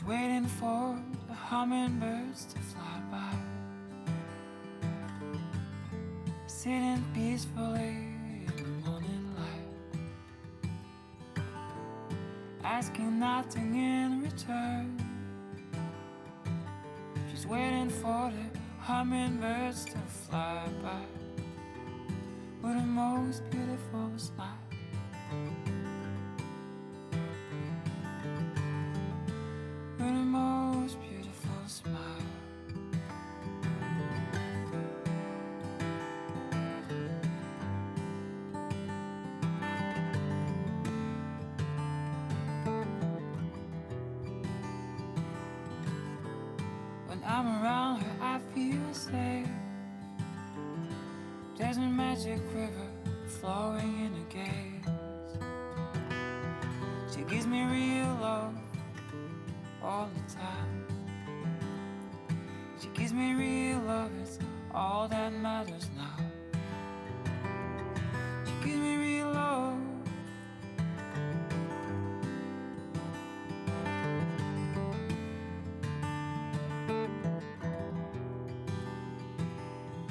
waiting for the hummingbirds to fly by, sitting peacefully in the morning light, asking nothing in return. She's waiting for the hummingbirds to fly by with the most beautiful smile. With the most beautiful smile. When I'm around her, I feel safe. There's a magic river flowing in her gaze. She gives me real love all the time. She gives me real love, it's all that matters now. She gives me real love.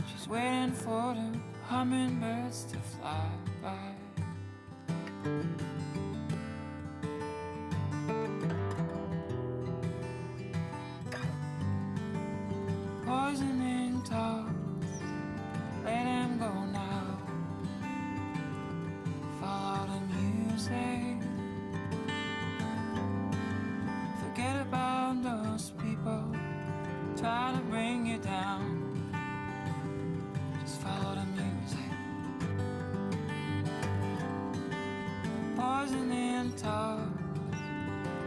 She's waiting for the hummingbirds to fly by. Poisoning talks, let them go now. Follow the music. Forget about those people try to bring you down. Just follow the music. Poisoning talks,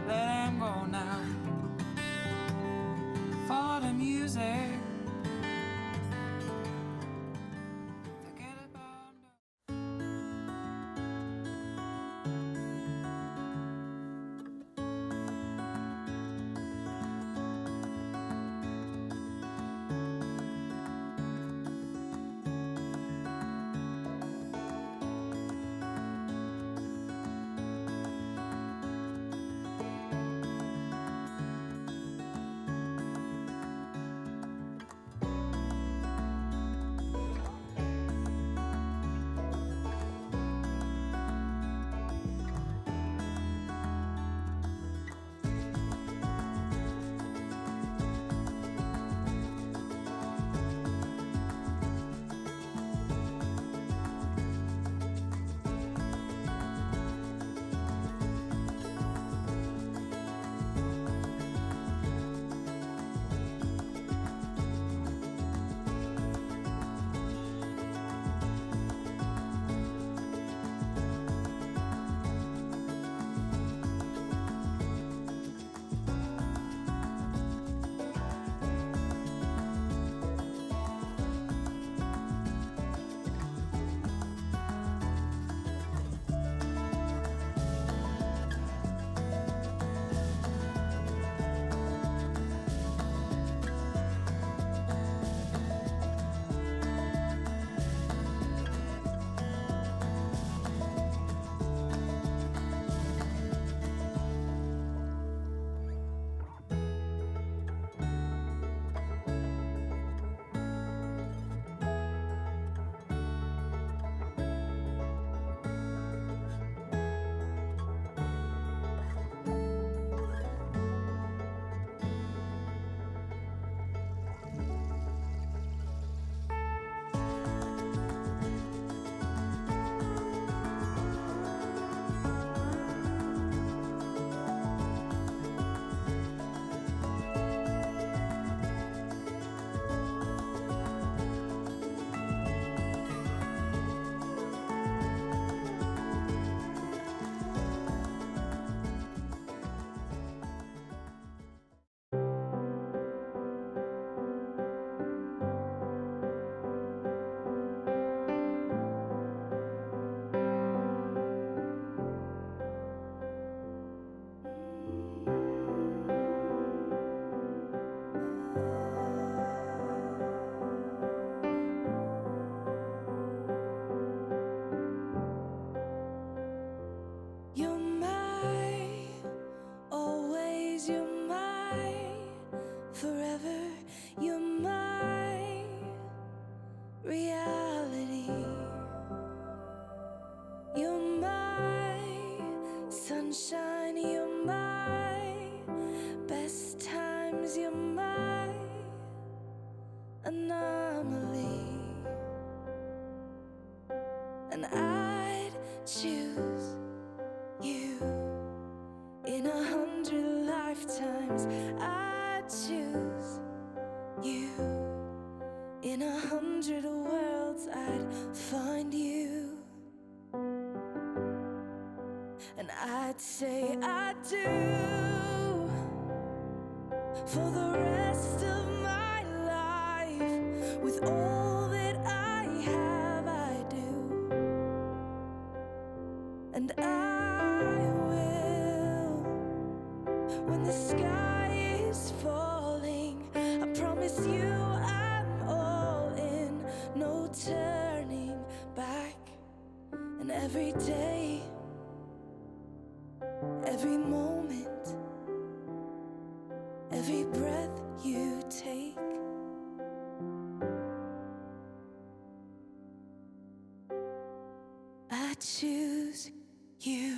let them go now. Follow the music. and I'd choose you. In 100 lifetimes I'd choose you. In 100 worlds I'd find you, and I'd say I do for the rest of my life. With all that I have, I do, and I will. When the sky is falling, I promise you I'm all in, no turning back. And every day, every moment, every breath you take, I choose you.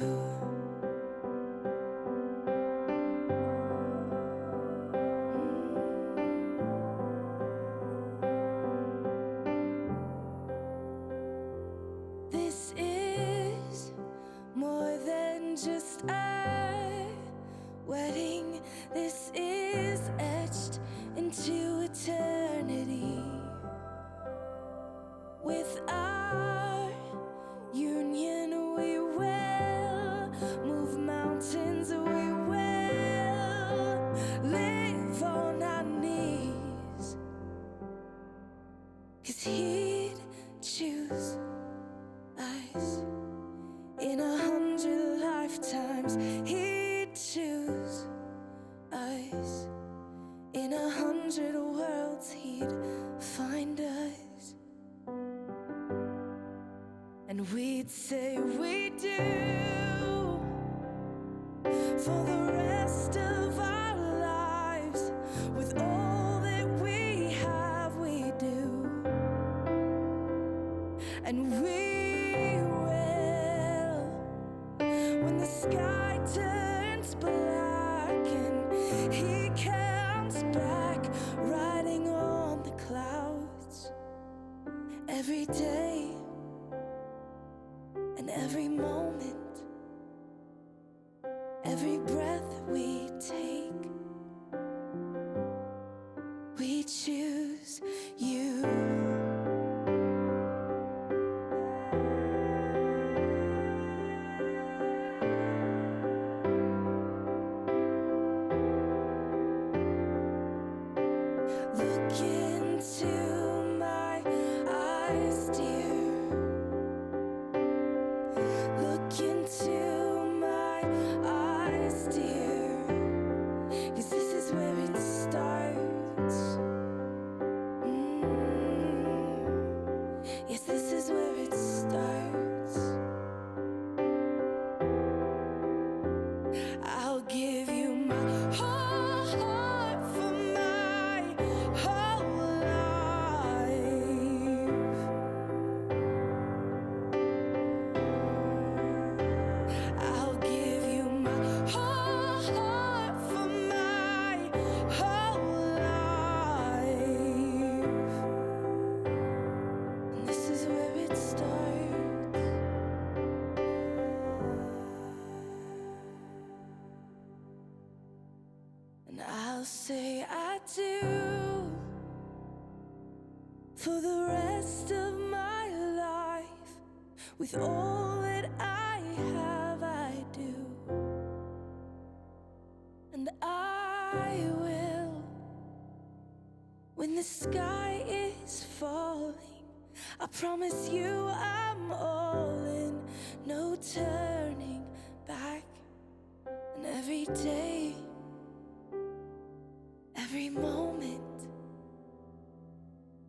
This is more than just a wedding. This is etched into eternity. With our union, we will move mountains. We will live on our knees, 'cause he'd choose us. In 100 lifetimes he'd choose us. In 100 worlds he'd find us, and we'd say we do for the rest of our lives. With all that we have, we do, and we will. When the sky turns black and he comes back riding on the clouds, every day and every moment, every breath we take, we choose you. Look into my eyes, dear. Look into my eyes, dear. 'Cause this is where it starts. Yes, this is where it starts. I'll give you my whole heart for my whole life. I'll give you my whole heart for my whole life. And this is where it starts. And I'll say I do for the rest of my life. With all that I have, I do, and I will. When the sky is falling, I promise you I'm all in, no turning back. And every day, every moment,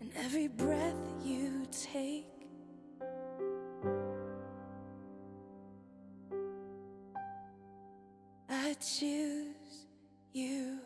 and every breath you take, I choose you.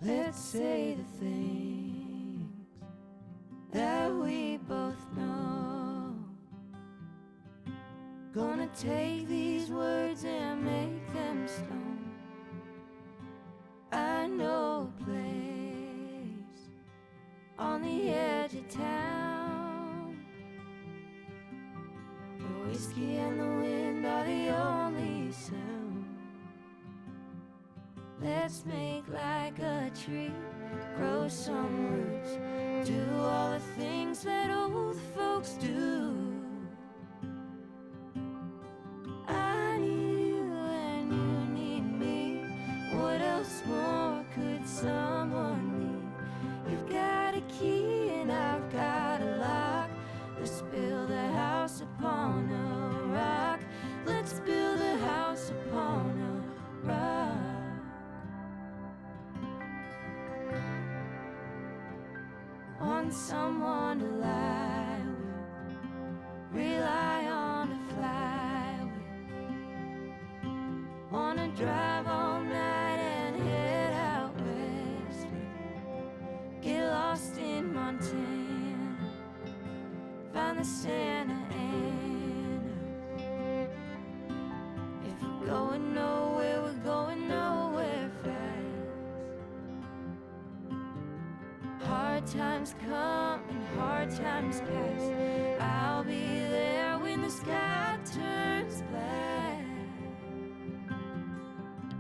Let's say the things that we both know. Gonna take these words and make them stone. I know a place on the edge of town where whiskey and the wind are the only sound. Let's make like a tree, grow some roots, do all the things that old folks do. I need you and you need me. What else more could someone need? You've got a key and I've got a lock. Let's build a house upon a rock. Let's build a house upon a rock. Want someone to lie with, rely on to fly with. Wanna drive all night and head out west with. Get lost in Montana, find the Santa Ana. If we're going nowhere, we're going nowhere fast. Hard times come and hard times pass. I'll be there when the sky turns black.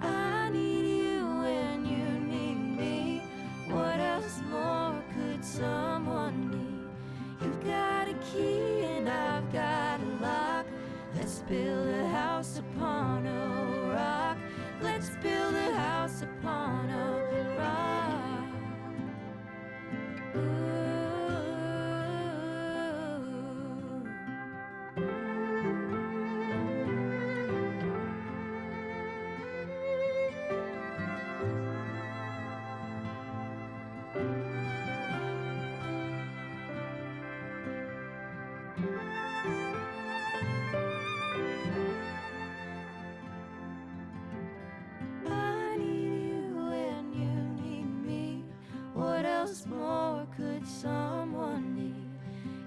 I need you and you need me. What else more could someone need? You've got a key and I've got a lock. Let's build a house upon a rock. Let's build a house upon a rock. I need you and you need me. What else more could someone need?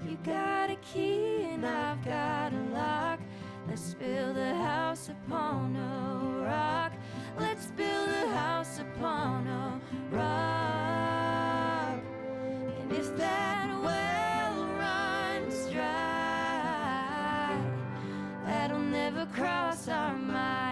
You got a key and I've got a lock. Let's build a house upon a rock. Let's build a house upon a rock. And if that well runs dry, that'll never cross our mind.